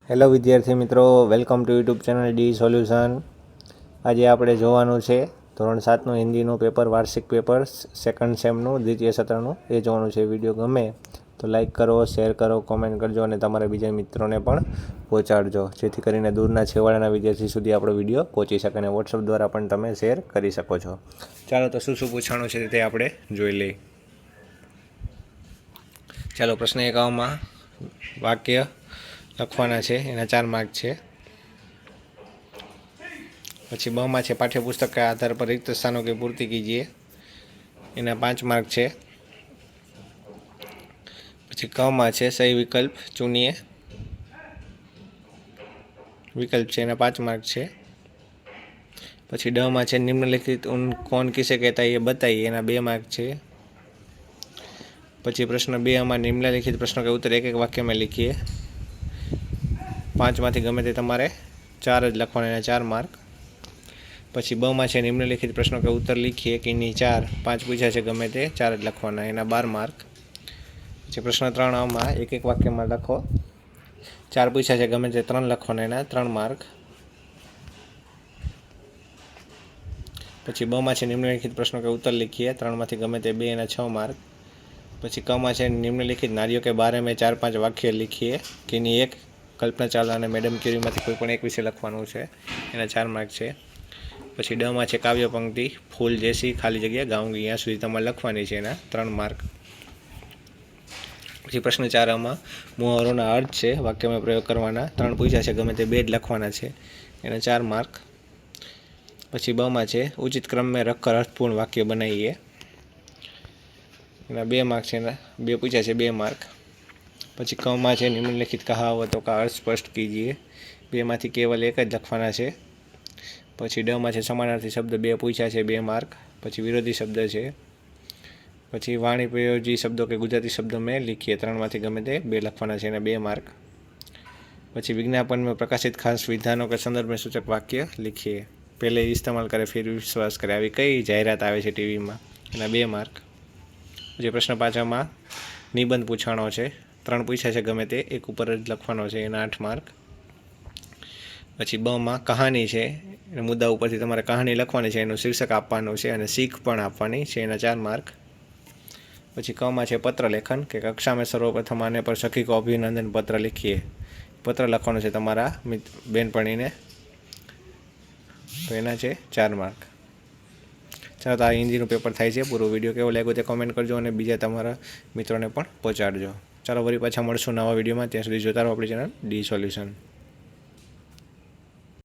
Hello વિદ્યાર્થી મિત્રો, welcome to YouTube channel D solution. આજે આપણે જોવાનું છે ધોરણ 7નું હિન્દીનું પેપર, વાર્ષિક પેપર સેકન્ડ સેમનું દ્વિતીય સત્રનું, એ જોવાનું છે। વિડીયો ગમે તો લાઇક કરો, શેર કરો, કોમેન્ટ કરજો અને તમારા બીજા મિત્રોને પણ પહોંચાડજો, જેથી કરીને દૂરના છેવાડાના વિદ્યાર્થી સુધી આપણો વિડીયો પહોંચી શકે અને વોટ્સઅપ દ્વારા પણ તમે શેર કરી શકો છો। ચાલો તો શું શું પૂછાણું છે તે આપણે જોઈ લઈએ। ચાલો, પ્રશ્ન 51માં વાક્ય લખવાના છે, એના 4 માર્ક છે। પછી બમાં છે पाठ्यपुस्तक के आधार पर रिक्त स्थानों की पूर्ति कीजिए, एना 5 मार्क है। પછી કમાં છે सही विकल्प चुनिए, विकल्प है एना 5 मार्क है। પછી ડમાં છે निम्नलिखित उन कौन किसे कहता है ये बताइए, एना 2 मार्क है। પછી પ્રશ્ન 2 में निम्नलिखित प्रश्नों के उत्तर एक एक वाक्य में लिखिए। 5 मांथी गमे ते तमारे 4 ज लखवाना, एना 4 मार्क। પછી બમાં છે निम्नलिखित प्रश्नों के उत्तर लिखिए कि नहीं 4, 5 पूछा है गमे ते 4 ज लखवाना, एना 12 मार्क। પછી પ્રશ્ન 3 में एक एक वाक्य में लखो, 4 पूछा है गमे ते 3 लखवाना, एना 3 मार्क। પછી બમાં છે निम्नलिखित प्रश्नों के उत्तर लिखिए, 3 मांथी गमे ते 2, एना 6 मार्क। પછી કમાં છે निम्नलिखित नारियों के बारे में 4-5 वाक्य लिखिए कि नहीं एक कल्पना चावला और मैडम क्यूरी में कोईपण एक विषय लखवानुं छे, एना 4 मार्क है। પછી ડમાં છે काव्य पंक्ति फूल जैसी खाली जगह गाऊंगी, यहाँ सुधी तमारे लखवानी है, एना 3 मार्क। પછી પ્રશ્ન 4 में मुहावरोना अर्थ है वाक्य में प्रयोग करवाना, 3 पूछा है गमे ते 2 ज लखवाना है, एना 4 मार्क। પછી બમાં છે उचित क्रम में रखकर अर्थपूर्ण वाक्य बनाइए, एना 2 मार्क है, 2 पूछा है 2 मार्क। પછી કમાં છે निम्नलिखित कहावतों का अर्थ स्पष्ट कीजिए, 2 मांथी केवल एक ज लखवाना है। પછી ડમાં છે समानार्थी शब्द 2 पूछा है 2 मार्क। પછી विरोधी शब्द है। પછી वाणी प्रयोजी शब्दों के गुजराती शब्द में लिखिए, 3 मांथी गमे ते 2 लखवाना है, एना 2 मार्क। પછી विज्ञापन में प्रकाशित खास विधानों के संदर्भ में सूचक वाक्य लिखिए, पहले इस्तेमाल करे फिर विश्वास करे, આવી કઈ જાહેરાત આવે છે ટીવીમાં, એના 2 માર્ક। પછી પ્રશ્ન 5 में નિબંધ પૂછાણો છે, 3 પૂછા છે ગમે તે એક ઉપર જ લખવાનો છે, એના 8 માર્ક। પછી બમાં કહાની છે, મુદ્દા ઉપરથી તમારે કહાની લખવાની છે, એનું શીર્ષક આપવાનું છે અને શીખ પણ આપવાની છે, એના 4 માર્ક। પછી કમાં છે પત્ર લેખન કે कक्षा में सर्वप्रथम आने पर सखी को अभिनंदन पत्र लिखिए, पत्र लखવાનું છે તમારા બેનપણીને, તો એના છે 4 માર્ક। ચાલો, તો આ હિન્દીનું પેપર થાય છે। પૂરો વિડીયો કેવો લાગ્યો તે કોમેન્ટ કરજો અને બીજા તમારા મિત્રોને પણ પહોંચાડજો। ચાલો, વળી પાછા મળશું નવા વિડીયોમાં, ત્યાં સુધી જોતા રહો આપણી ચેનલ ડી સોલ્યુશન।